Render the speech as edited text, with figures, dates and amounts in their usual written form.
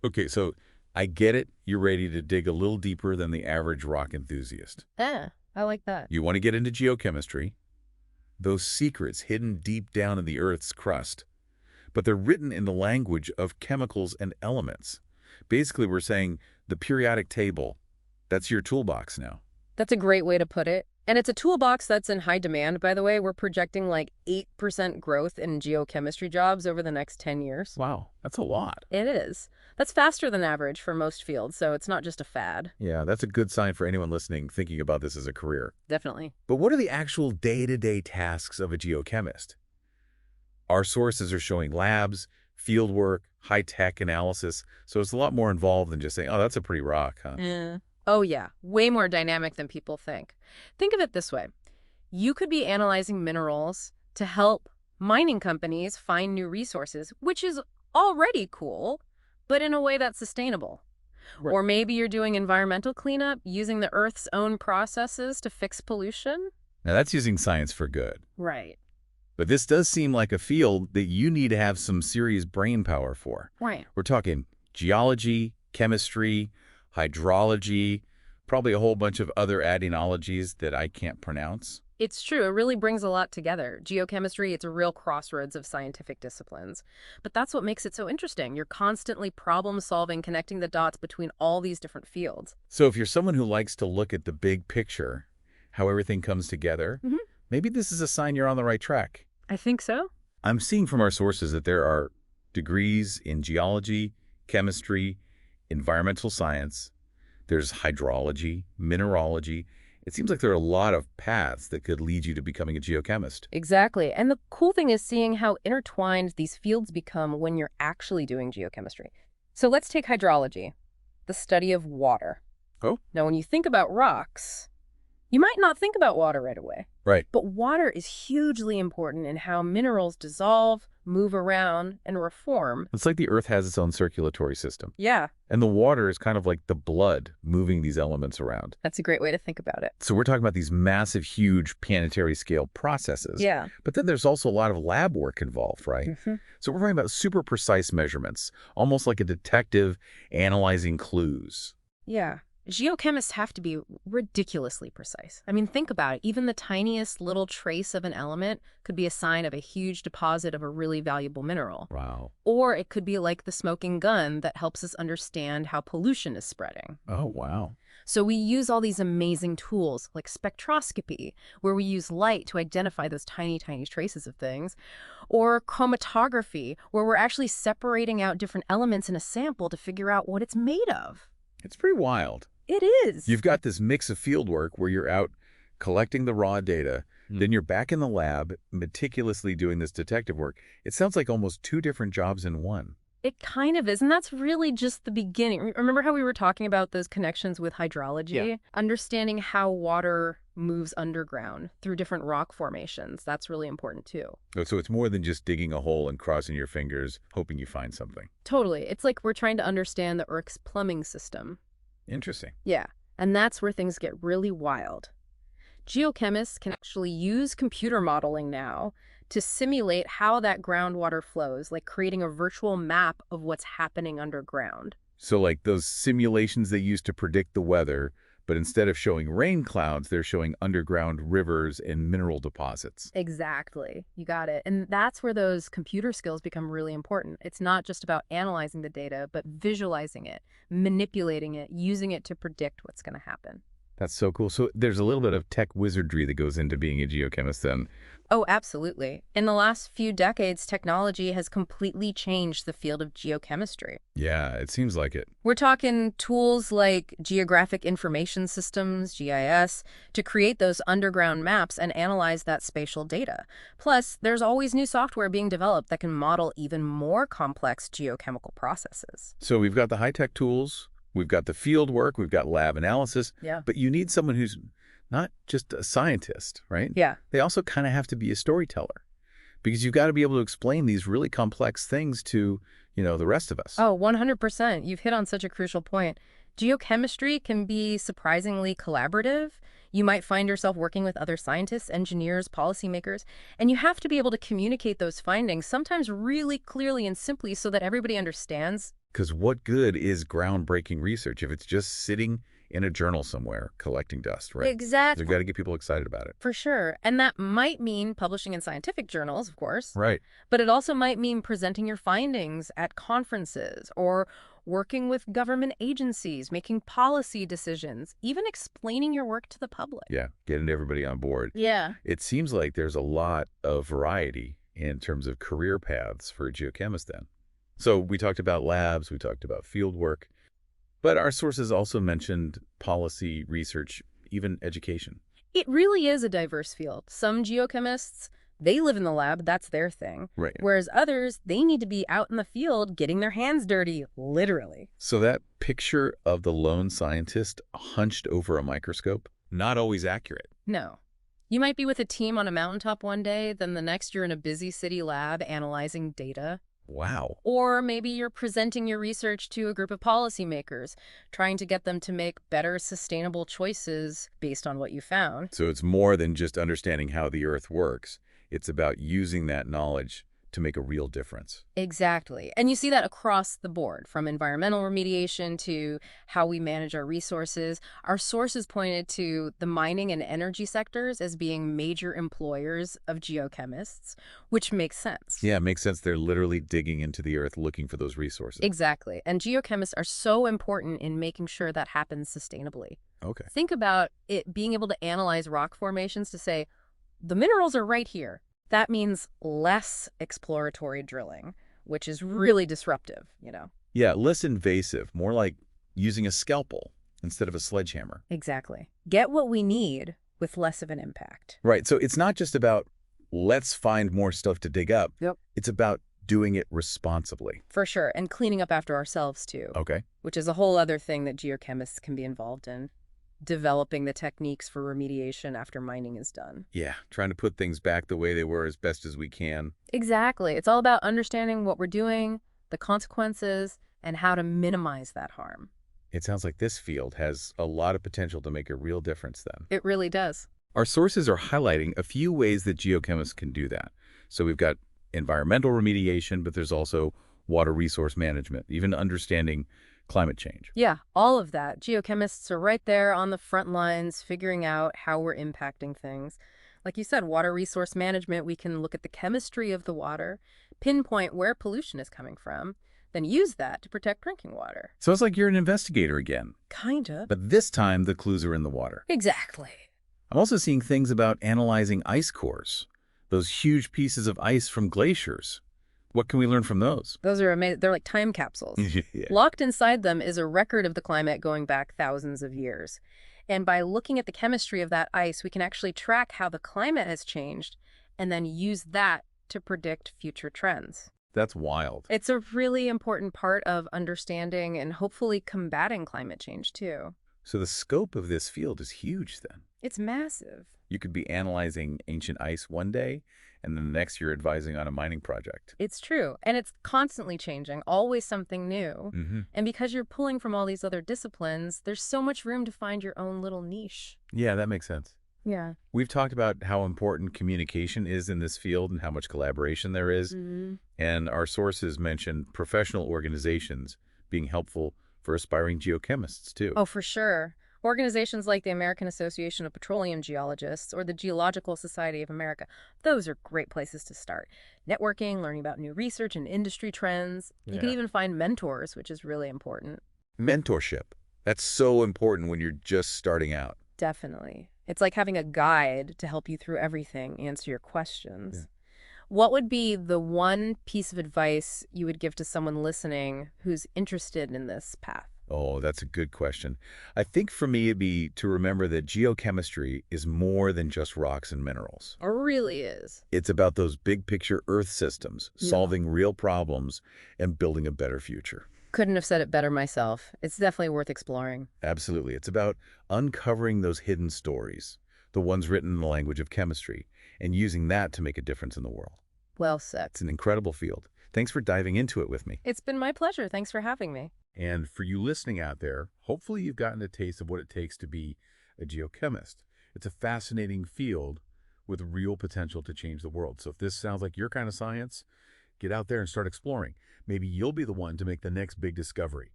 Okay, so I get it. You're ready to dig a little deeper than the average rock enthusiast. I like that. You want to get into geochemistry, those secrets hidden deep down in the Earth's crust, but they're written in the language of chemicals and elements. Basically, we're saying the periodic table, that's your toolbox now. That's a great way to put it. And it's a toolbox that's in high demand, by the way. We're projecting like 8% growth in geochemistry jobs over the next 10 years. Wow, that's a lot. It is. That's faster than average for most fields, so it's not just a fad. Yeah, that's a good sign for anyone listening thinking about this as a career. Definitely. But what are the actual day-to-day tasks of a geochemist? Our sources are showing labs, fieldwork, high-tech analysis, so it's a lot more involved than just saying, oh, that's a pretty rock, huh? Yeah. Oh, yeah. Way more dynamic than people think. Think of it this way. You could be analyzing minerals to help mining companies find new resources, which is already cool, but in a way that's sustainable. Right. Or maybe you're doing environmental cleanup using the Earth's own processes to fix pollution. Now, that's using science for good. Right. But this does seem like a field that you need to have some serious brain power for. Right. We're talking geology, chemistry, hydrology, probably a whole bunch of other adinologies that I can't pronounce. It's true. It really brings a lot together. Geochemistry, it's a real crossroads of scientific disciplines. But that's what makes it so interesting. You're constantly problem solving, connecting the dots between all these different fields. So if you're someone who likes to look at the big picture, how everything comes together, hmm maybe this is a sign you're on the right track. I think so. I'm seeing from our sources that there are degrees in geology, chemistry, environmental science. There's hydrology, mineralogy. It seems like there are a lot of paths that could lead you to becoming a geochemist. Exactly. And the cool thing is seeing how intertwined these fields become when you're actually doing geochemistry. So let's take hydrology, the study of water. Oh, Now, when you think about rocks, you might not think about water right away. right. But water is hugely important in how minerals dissolve, move around, and reform. It's like the Earth has its own circulatory system. Yeah, And the water is kind of like the blood moving these elements around. that's a great way to think about it. So we're talking about these massive, huge planetary scale processes. Yeah. But then there's also a lot of lab work involved, right? So we're talking about super precise measurements, almost like a detective analyzing clues. Yeah. Geochemists have to be ridiculously precise. I mean, think about it. Even the tiniest little trace of an element could be a sign of a huge deposit of a really valuable mineral. Wow. Or it could be like the smoking gun that helps us understand how pollution is spreading. Oh, wow. So we use all these amazing tools like spectroscopy, where we use light to identify those tiny, tiny traces of things, or chromatography, where we're actually separating out different elements in a sample to figure out what it's made of. It's pretty wild. It is. You've got this mix of field work where you're out collecting the raw data, then you're back in the lab meticulously doing this detective work. It sounds like almost two different jobs in one. It kind of is, and that's really just the beginning. Remember how we were talking about those connections with hydrology? Yeah. Understanding how water moves underground through different rock formations. That's really important too. Oh, so it's more than just digging a hole and crossing your fingers, hoping you find something. Totally. It's like we're trying to understand the Earth's plumbing system. Interesting. Yeah, and that's where things get really wild. Geochemists can actually use computer modeling now to simulate how that groundwater flows, like creating a virtual map of what's happening underground. So like those simulations they use to predict the weather, but instead of showing rain clouds, they're showing underground rivers and mineral deposits. Exactly. You got it. And that's where those computer skills become really important. It's not just about analyzing the data, but visualizing it, manipulating it, using it to predict what's going to happen. That's so cool. So there's a little bit of tech wizardry that goes into being a geochemist then. Oh, absolutely. In the last few decades, technology has completely changed the field of geochemistry. Yeah, it seems like it. We're talking tools like geographic information systems, GIS, to create those underground maps and analyze that spatial data. Plus, there's always new software being developed that can model even more complex geochemical processes. So we've got the high-tech tools, we've got the field work, we've got lab analysis, Yeah. but you need someone who's not just a scientist, right? Yeah. They also kind of have to be a storyteller because you've got to be able to explain these really complex things to, the rest of us. Oh, 100%. You've hit on such a crucial point. Geochemistry can be surprisingly collaborative. You might find yourself working with other scientists, engineers, policymakers, and you have to be able to communicate those findings, sometimes really clearly and simply so that everybody understands Because what good is groundbreaking research if it's just sitting in a journal somewhere collecting dust, right? So you Exactly. got to get people excited about it. For sure. And that might mean publishing in scientific journals, of course, Right. but it also might mean presenting your findings at conferences or working with government agencies, making policy decisions, even explaining your work to the public. Yeah, getting everybody on board. Yeah. It seems like there's a lot of variety in terms of career paths for a geochemist then. So we talked about labs, we talked about field work, but our sources also mentioned policy, research, even education. It really is a diverse field. Some geochemists, they live in the lab, that's their thing. Right. Whereas others, they need to be out in the field getting their hands dirty, literally. So that picture of the lone scientist hunched over a microscope, not always accurate. No. You might be with a team on a mountaintop one day, then the next you're in a busy city lab analyzing data. Wow. Or maybe you're presenting your research to a group of policymakers, trying to get them to make better, sustainable choices based on what you found. So it's more than just understanding how the Earth works. It's about using that knowledge to make a real difference. Exactly. And you see that across the board, from environmental remediation to how we manage our resources. Our sources pointed to the mining and energy sectors as being major employers of geochemists, which makes sense. Yeah, it makes sense. They're literally digging into the Earth looking for those resources. Exactly. And geochemists are so important in making sure that happens sustainably. Okay. Think about it being able to analyze rock formations to say, the minerals are right here. That means less exploratory drilling, which is really disruptive. Yeah, less invasive, more like using a scalpel instead of a sledgehammer. Exactly. Get what we need with less of an impact. Right, so it's not just about let's find more stuff to dig up. Yep. It's about doing it responsibly. For sure. And cleaning up after ourselves, too. Okay. Which is a whole other thing that geochemists can be involved in. Developing the techniques for remediation after mining is done. Yeah, trying to put things back the way they were as best as we can. Exactly. It's all about understanding what we're doing, the consequences, and how to minimize that harm. It sounds like this field has a lot of potential to make a real difference then. It really does. Our sources are highlighting a few ways that geochemists can do that. So we've got environmental remediation, but there's also water resource management, even understanding climate change. Yeah, all of that. Geochemists are right there on the front lines figuring out how we're impacting things. Like you said, water resource management, we can look at the chemistry of the water, pinpoint where pollution is coming from, then use that to protect drinking water. So it's like you're an investigator again. Kinda. But this time, the clues are in the water. Exactly. I'm also seeing things about analyzing ice cores, those huge pieces of ice from glaciers. What can we learn from those? Those are amazing. They're like time capsules. Yeah. Locked inside them is a record of the climate going back thousands of years. And by looking at the chemistry of that ice, we can actually track how the climate has changed and then use that to predict future trends. That's wild. It's a really important part of understanding and hopefully combating climate change, too. So the scope of this field is huge then. It's massive. You could be analyzing ancient ice one day, and then the next you're advising on a mining project. It's true. And it's constantly changing, always something new. Mm-hmm. And because you're pulling from all these other disciplines, there's so much room to find your own little niche. Yeah, that makes sense. Yeah. We've talked about how important communication is in this field and how much collaboration there is. Mm-hmm. And our sources mention professional organizations being helpful for aspiring geochemists, too. Oh, for sure. Organizations like the American Association of Petroleum Geologists or the Geological Society of America, those are great places to start. Networking, learning about new research and industry trends. You can Yeah. even find mentors, which is really important. Mentorship. That's so important when you're just starting out. Definitely. It's like having a guide to help you through everything, answer your questions. Yeah. What would be the one piece of advice you would give to someone listening who's interested in this path? Oh, that's a good question. I think for me, it'd be to remember that geochemistry is more than just rocks and minerals. It really is. It's about those big picture Earth systems, Yeah. solving real problems and building a better future. Couldn't have said it better myself. It's definitely worth exploring. Absolutely. It's about uncovering those hidden stories, the ones written in the language of chemistry, and using that to make a difference in the world. Well said. It's an incredible field. Thanks for diving into it with me. It's been my pleasure. Thanks for having me. And for you listening out there, hopefully you've gotten a taste of what it takes to be a geochemist. It's a fascinating field with real potential to change the world. So if this sounds like your kind of science, Get out there and start exploring. Maybe you'll be the one to make the next big discovery.